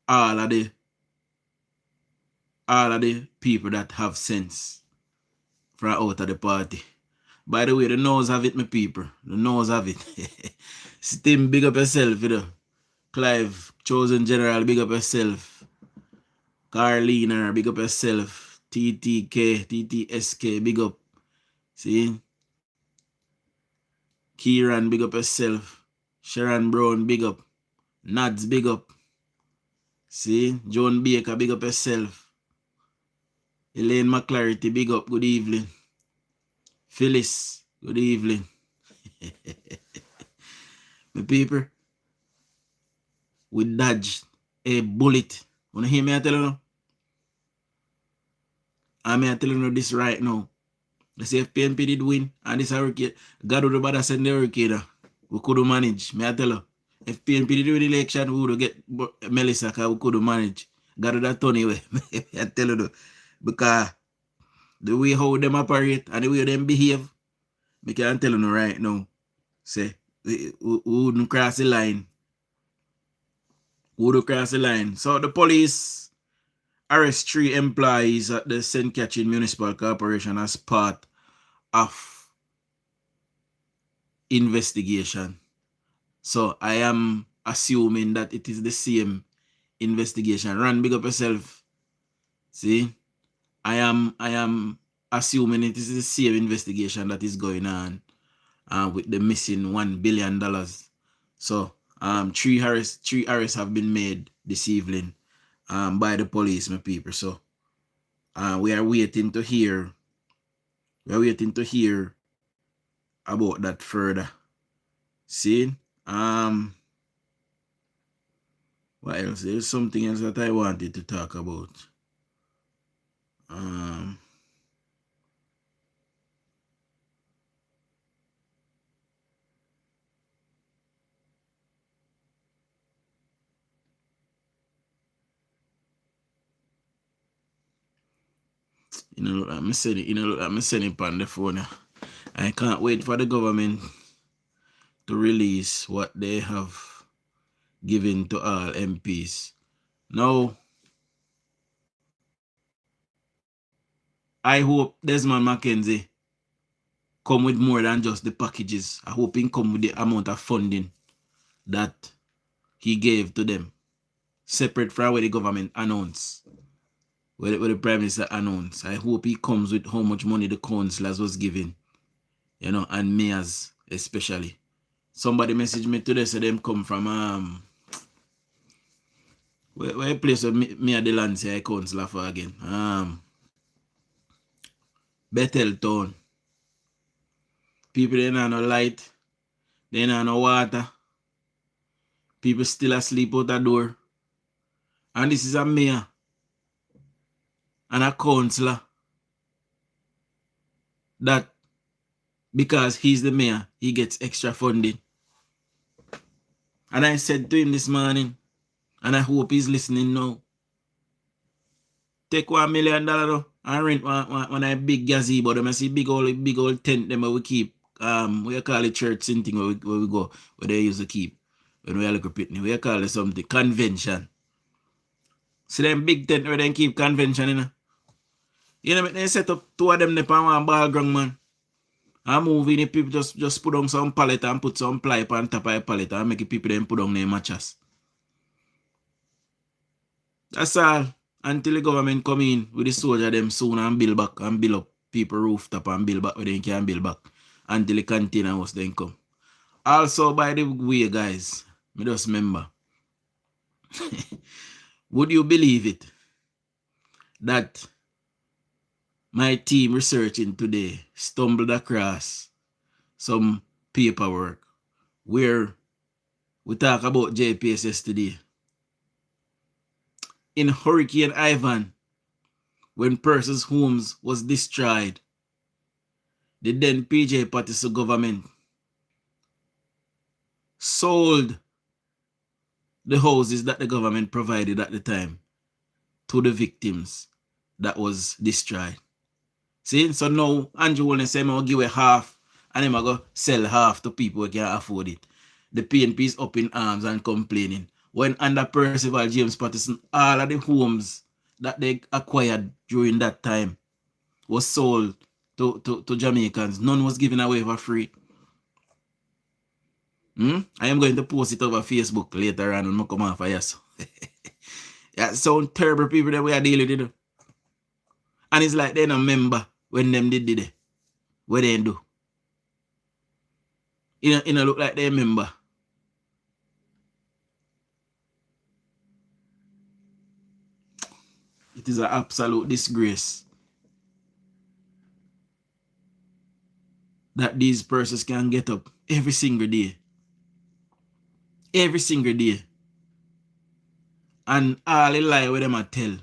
all of the people that have sense from out of the party. By the way, the nose have it, my people. The nose have it. Stim, big up yourself, you know. Clive, chosen general, big up yourself. Carlina, big up yourself. TTK, TTSK, big up. See? Kieran, big up yourself. Sharon Brown, big up. Nads, big up. See? John Baker, big up yourself. Elaine McClarity, big up, good evening. Phyllis, good evening. My people, we dodged a bullet. Wanna hear me I tell you now? I mean I tell you this right now. I say if PNP did win and this hurricane, God would have better send the hurricane. We could have managed. Me I tell you. If PNP did win the election, we would have get Melissa because we could have managed. God would have turned away. I tell you. Because the way how them operate and the way them behave, I can tell you right now. Say, we wouldn't cross the line. We wouldn't cross the line. So the police arrest 3 employees at the St. Catherine Municipal Corporation as part of investigation. So I am assuming that it is the same investigation. Ran, big up yourself. See? I am assuming it is the same investigation that is going on with the missing $1 billion. So 3 arrests have been made this evening by the police, my people. So we are waiting to hear about that further. See? What else? There's something else that I wanted to talk about. I'm sending it on the phone. I can't wait for the government to release what they have given to all MPs. Now, I hope Desmond McKenzie come with more than just the packages. I hope he come with the amount of funding that he gave to them, separate from what the government announced, what the Prime Minister announced. I hope he comes with how much money the councillors was giving, and mayors especially. Somebody messaged me today, so them come from where place where me at the land say I councillor for again. Bethel Town. People they not no light, they not no water. People still asleep out the door. And this is a mayor and a councillor that because he's the mayor, he gets extra funding. And I said to him this morning, and I hope he's listening now, take $1 million and rent one a big gazebo. Them I see big old tent them we keep. We call it church thing where we go, where they used to keep when we are like a pitney. We call it something convention. See them big tent where they keep convention, they set up 2 of them on one ball ground, man. And moving the people just put on some pallet and put some ply on top of a pallet and make the people then put on their matches. That's all. Until the government come in with the soldier them soon and build back and build up people rooftop and build back where they can build back until the container house then come. Also, by the way, guys, me just remember, would you believe it that my team researching today stumbled across some paperwork where we talk about JPSS today. In Hurricane Ivan, when persons' homes was destroyed, the then PJ Patterson government sold the houses that the government provided at the time to the victims that was destroyed. See, so now Andrew Holness say, I'll give away half and then I go sell half to people who can afford it. The PNP is up in arms and complaining. When under Percival James Patterson, all of the homes that they acquired during that time was sold to Jamaicans. None was given away for free. I am going to post it over Facebook later on when I come off of yes. Yeah, sound terrible people that we are dealing with. And it's like they don't remember when them did it. What they do. It don't look like they remember. It is an absolute disgrace that these persons can get up every single day Every single day. And all the lie with them I tell.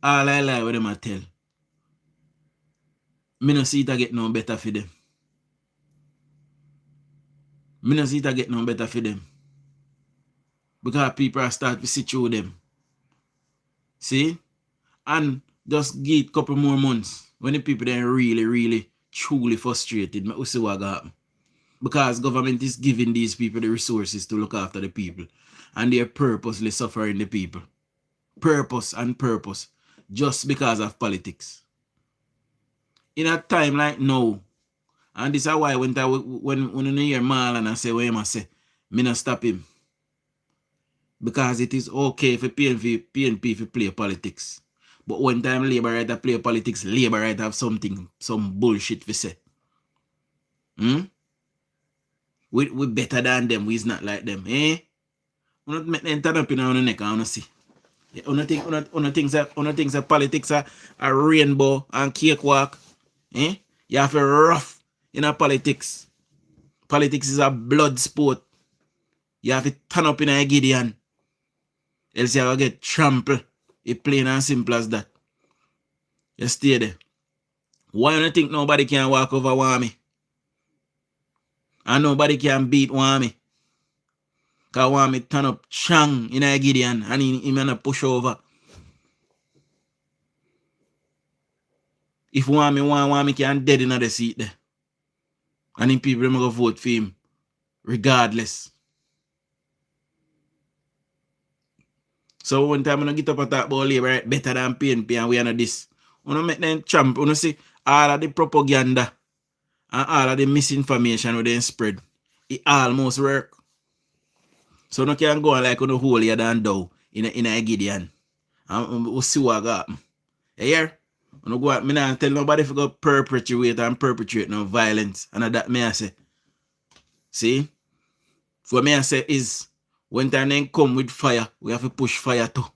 All I lie with them I tell. Me no see it a get no better for them. Me no see it a get no better for them. Because people are start to see through them. See? And just give it a couple more months. When the people then really, truly frustrated, me see what happen. Because government is giving these people the resources to look after the people. And they're purposely suffering the people. Purpose and purpose. Just because of politics. In a time like now, and this is why when you hear Marlon and say what you must say, me not stop him. Because it is okay for PNP to play politics. But when time Labour right to play politics, Labour right have some bullshit to say. We better than them, we's not like them, eh? We not make them turn up in our neck, I wanna see. Yeah, una things that politics are a rainbow and cakewalk. Eh? You have to rough in a politics. Politics is a blood sport. You have to turn up in a Gideon. Else you will get trampled. It's plain and simple as that. You stay there. Why do you think nobody can walk over Wami? And nobody can beat Wami? Because Wami turn up chang in a Gideon and he may push over. If Wami can dead in the seat there. And then people will go vote for him. Regardless. So one time I get up and talk about Labour right, better than PNP and we are not this. We don't make them champ. We don't see all of the propaganda and all of the misinformation we then spread. It almost work. So no can go on like on the holier than thou in a Gideon. And we'll see what happen. Here, when go out, I don't tell nobody if you go perpetuate no violence. And that me I say. See? What me I say is when time they come with fire, we have to push fire too.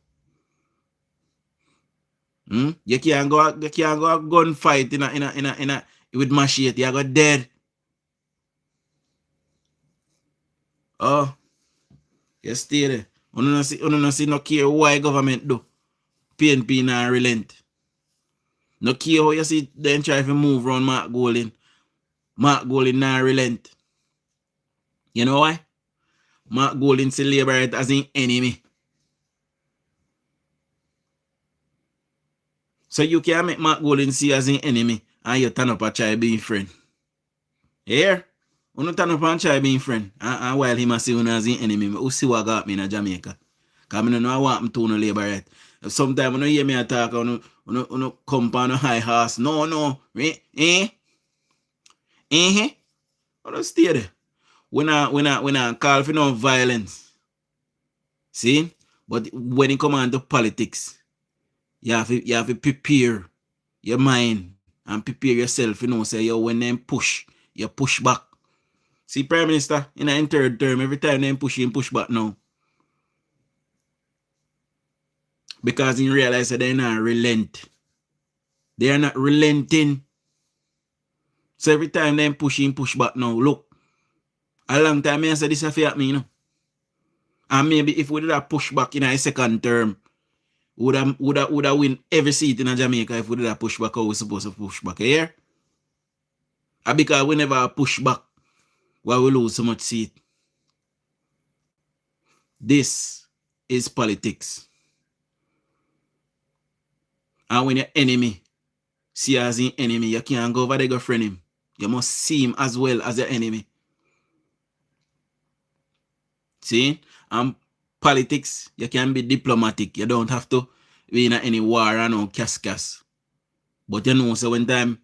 You can't go a gunfight in a with machete, you go dead. Oh, you stay there. You don't see no care why government do. PNP not relent. No care how you see them try to move around Mark Golding. Mark Golding not relent. You know why? Mark Golding see Labour right as an enemy. So you can make Mark Golding see as an enemy and you turn up and try being friend. Here? You don't turn up and try being friend. And while he must see you as an enemy, you see what got me in Jamaica. Because I don't know what happened to no Labour right. Sometimes when you hear me talk, you come on a high horse. No. I don't stay there. When I call for no violence. See? But when it comes on to politics, you have to prepare your mind and prepare yourself, say yo, when them push, you push back. See, Prime Minister, in a third term, every time they push back now. Because he realize that they're not relent. They are not relenting. So every time they push back now, look. A long time I said this affect me, And maybe if we did a push back in a second term, would have win every seat in Jamaica if we did a push back how we supposed to push back here. And because we never push back, why we lose so much seat. This is politics. And when your enemy see as an enemy, you can't go over there go friend him. You must see him as well as your enemy. See? And politics, you can be diplomatic. You don't have to be in any war and no cas. But you know, so when time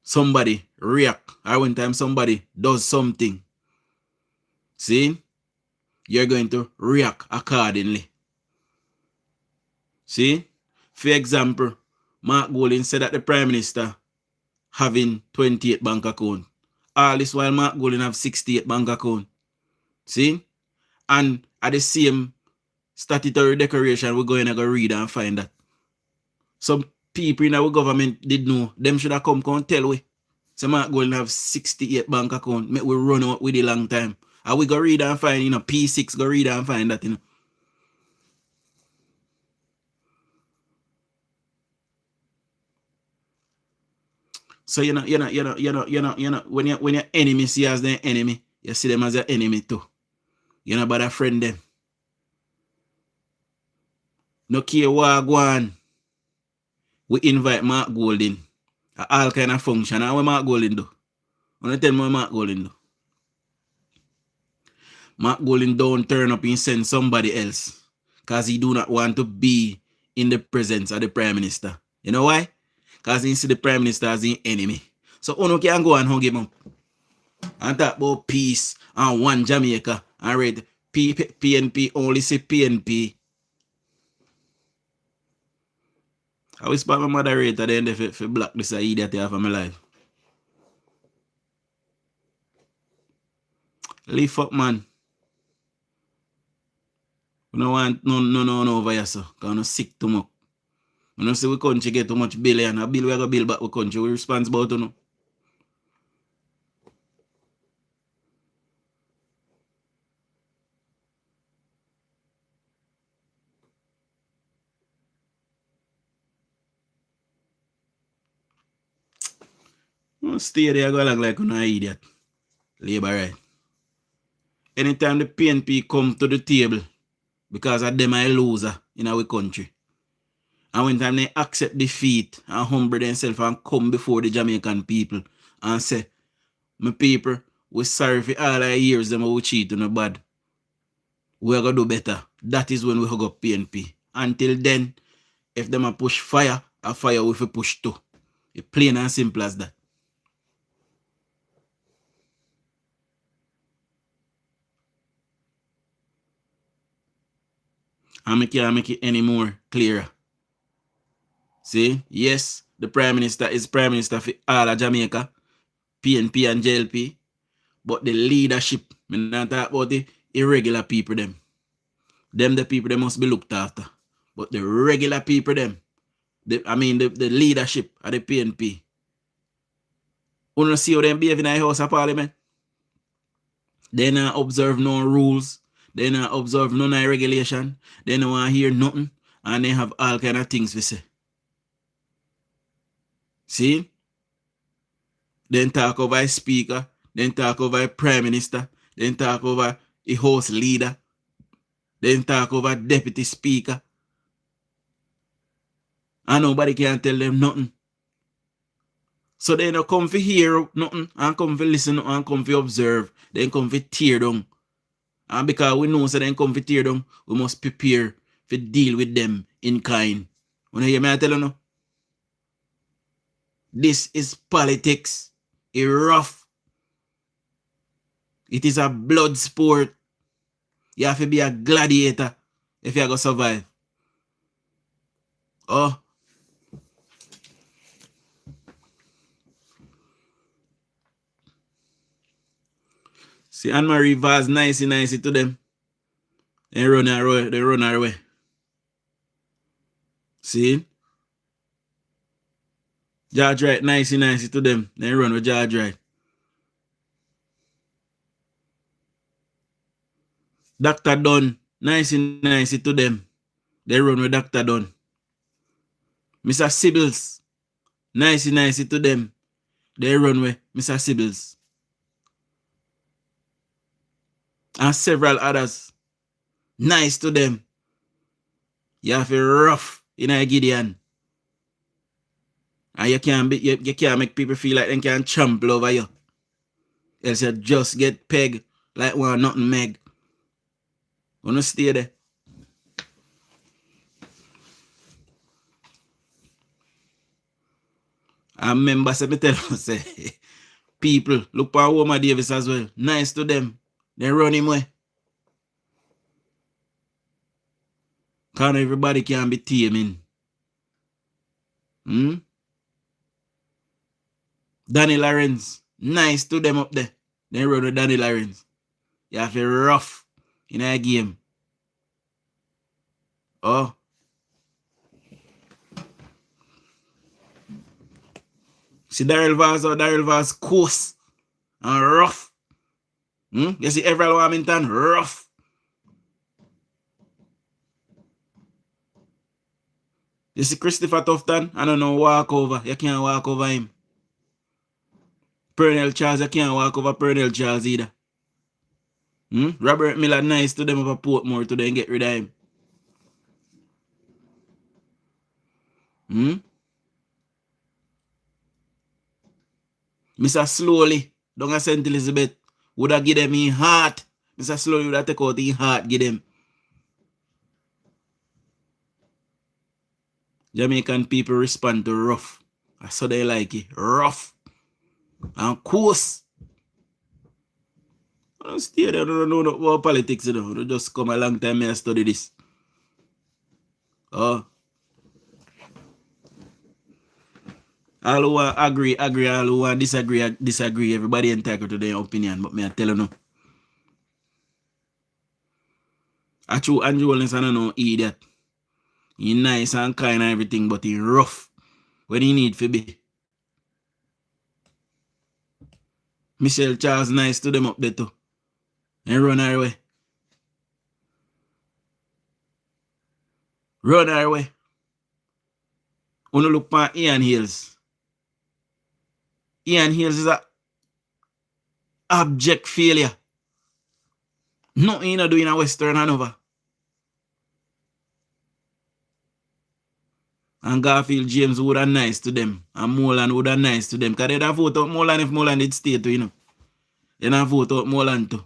somebody react or when time somebody does something, see? You're going to react accordingly. See? For example, Mark Golding said that the Prime Minister having 28 bank account. All this while Mark Golding have 68 bank account. See? And at the same statutory declaration, we're going to go read and find that. Some people in our government did know. Them should have come and tell we. So Mark Golding have 68 bank account. Make we run out with a long time. And we go read and find, P6 go read and find that, So when your enemy see as their enemy, you see them as your enemy too. You know about a friend them. No care what go on. We invite Mark Golden. All kind of function. And what Mark Golden do? I tell me what Mark Golden do. Mark Golden don't turn up and send somebody else. Because he do not want to be in the presence of the Prime Minister. You know why? Because he see the Prime Minister as his enemy. So Uno can go and hug him up. And talk about peace and one Jamaica. And read PNP only say PNP. I whisper my moderator then if block this idiot here for my life. Lift up, man. We don't want no over here, so. Because we're sick too much. We don't see we country get too much bill and a bill we go bill back we country. We responsible to no. Don't stay there go like an idiot. Labor right. Anytime the PNP come to the table, because of them a loser in our country. And when time they accept defeat and humble themselves and come before the Jamaican people and say, my people, we're sorry for all our years them we cheat on the bad. We're gonna do better. That is when we hug up PNP. Until then, if them a push fire, a fire we push too. It's plain and simple as that. And I can't make it any more clearer. See, yes, the Prime Minister is Prime Minister for all of Jamaica, PNP and JLP, but the leadership, I'm not talking about the irregular people them. Them the people they must be looked after. But the regular people them, the leadership of the PNP. You don't see how them behave in the House of Parliament? They not observe no rules. They not observe none of regulation. They don't want to hear nothing. And they have all kind of things to say. See? Then talk over a speaker. Then talk over a prime minister. Then talk over a house leader. Then talk over deputy speaker. And nobody can tell them nothing. So they don't come to hear nothing and come to listen and come to observe. Then come to tear down. And because we know so then come to tear down, we must prepare to deal with them in kind. When you hear me I tell you no? This is politics. It's rough. It is a blood sport. You have to be a gladiator if you are going to survive. Oh. See, Anne-Marie Vaz nicey to them. They run her away. See? George Wright nicey to them. They run with George Wright. Dr. Dunn nicey to them. They run with Dr. Dunn. Mr. Sibbles nicey to them. They run with Mr. Sibbles. And several others. Nice to them. You have to rough in a Gideon. And you can't make people feel like they can trample over you. Else you just get pegged like one nothing meg. Wanna stay there. I remember me tell you say people look for Woman Davis as well. Nice to them. They run him away. Can't everybody can be taming. Danny Lawrence. Nice to them up there. They run with Danny Lawrence. You have to rough in a game. Oh. See Daryl Vaz course and rough. You see Everett Wilmington, rough. You see Christopher Tufton, I don't know, walk over. You can't walk over him. Pernell Charles, you can't walk over Pernell Charles either. Robert Miller, nice to them over Portmore to then get rid of him. Mr. Slowly, down at St. Elizabeth, would have give them in heart. Mr. Slowly would have take out in heart, give them. Jamaican people respond to rough. That's how they like it. Rough. And coarse. I don't stay there. I don't know about politics, you know. I just come a long time and study this. Oh. All who agree, all who disagree. Everybody entitled to their opinion, but me I tell you no. Actually, Andrew Holness, I don't know, idiot. He nice and kind and everything, but he rough when he need to be. Michelle Charles nice to them up there too. And run her away. Run her away. Wanna look at Ian Hills. Ian Hills is a abject failure. Nothing you do in a Western Hanover. And Garfield James would have nice to them. And Moreland would have nice to them. Because they'd have vote out Moreland if Moreland did stay too, you know. They'd have vote out Moreland too.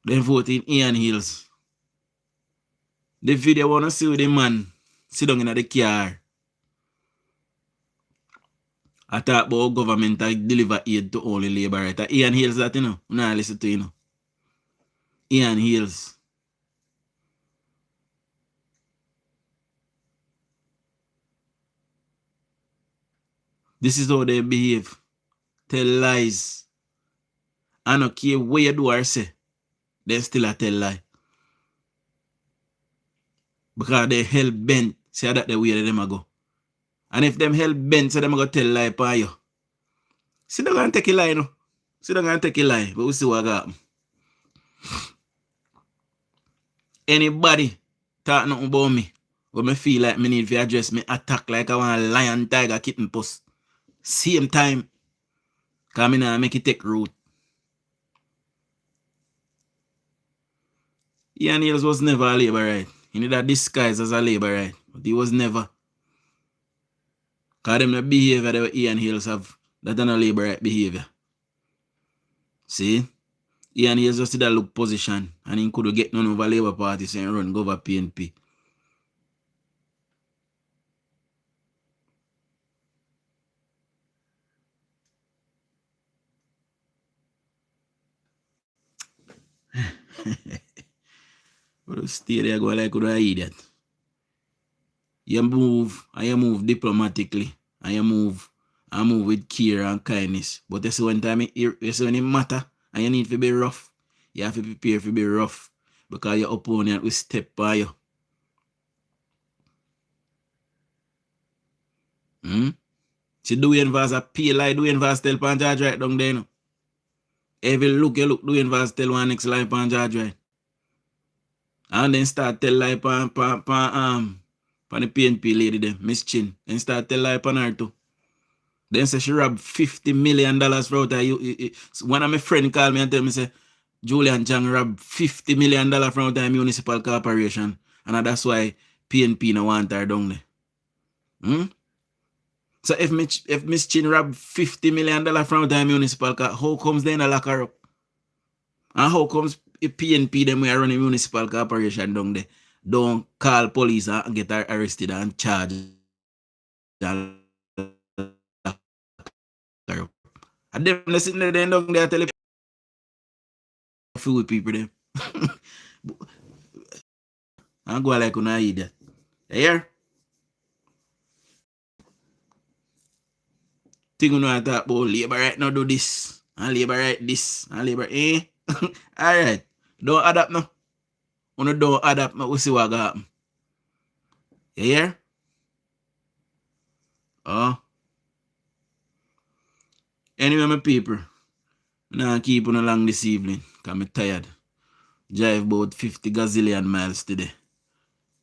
They vote in Ian Hills. The video wanna see with the man sit down in the car. I talk about government I deliver aid to only labor right. Ian Hills that, you know. Now listen to, you know. Ian Hills. This is how they behave. Tell lies. I don't care what you do or say. They still a tell lie. Because they hell bent. Say that the way that them a go. And if them hell bent, so them a go tell lie upon you. Sit down and take a lie, no. Sit down and take a lie. But we see what happen. Anybody talk nothing about me, when me feel like me need to address me attack like I want a lion, tiger, kitten, puss. Same time. Because I now make it take root. Ian Hills was never a labourite. He need a disguise as a labourite. But he was never. Because them the behavior that Ian Hills have, that are not labourite behavior. See? Ian Hills just did a look position and he could get none over Labour Party saying run go over PNP. But stay there go like an idiot. You move diplomatically, and you move with care and kindness. But you see when time you see when it matter and you need to be rough, you have to prepare to be rough because your opponent will step by you. See DUJON'S a pay like DUJON'S tell pan judge right down there. No? Every look you look DUJON'S tell one next life pan judge right. And then start tell lie pan the PNP lady them, Miss Chin. Then start tell lie pan her too. Then say she robbed $50 million for out of you. One of my friend called me and tell me say Julian Chang robbed $50 million from out of municipal corporation. And that's why PNP no want her down there. So if Miss Chin robbed $50 million from out of municipal corporation, how comes they not lock her up? And how comes PNP them we are running municipal corporation down there? Don't call police and get her arrested and charged. And them sitting there down there telling fool people them. I'm going like an idiot. You hear? Think you know I talk about labor right now do this. And labor right this. And labor Alright. Don't adapt now. When you don't adapt, we'll see what happen. You hear? Oh. Anyway, my people, now keep on along this evening, because I'm tired. Drive about 50 gazillion miles today.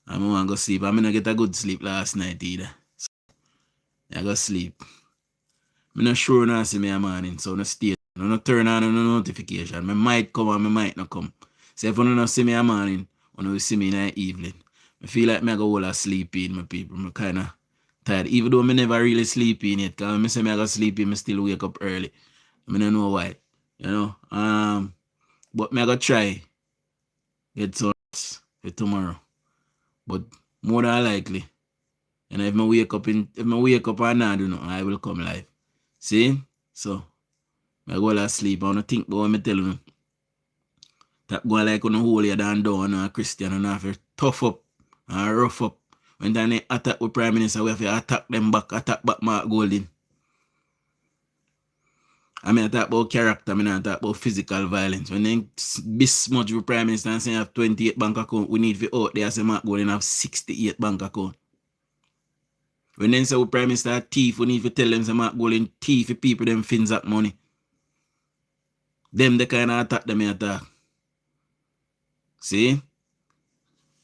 I'm going to go sleep. I'm going to get a good sleep last night either. So, I go sleep. I'm not sure now see me in the morning, so I stay. I don't turn on no notification. I might come or I might not come. So if you don't see me in the morning, you will see me in the evening. I feel like I go all sleep in, my people. I'm kind of tired. Even though I never really sleep in yet, because when I say I go sleep in, I still wake up early. I don't know why. You know? But I go try get some rest for tomorrow. But more than likely, and if I wake up and not do nothing, I will come live. See? So I go to sleep. I want to think about what I tell you. That go like on the whole year down a Christian and have to tough up and rough up. When they attack with Prime Minister, we have to attack them back, attack back Mark Golding. I mean, I talk about character, I mean, I talk about physical violence. When they besmudge with Prime Minister and say you have 28 bank account, we need to out there say Mark Golding have 68 bank account. When they say with Prime Minister a thief, we need to tell them say Mark Golding thief for people them fins that money. Them the kind of attack them attack. See?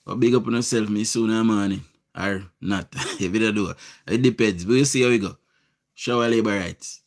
But big up on yourself, me soon in the morning. Or not. If you don't do it. It depends. We'll see how we go. Shower labor rights.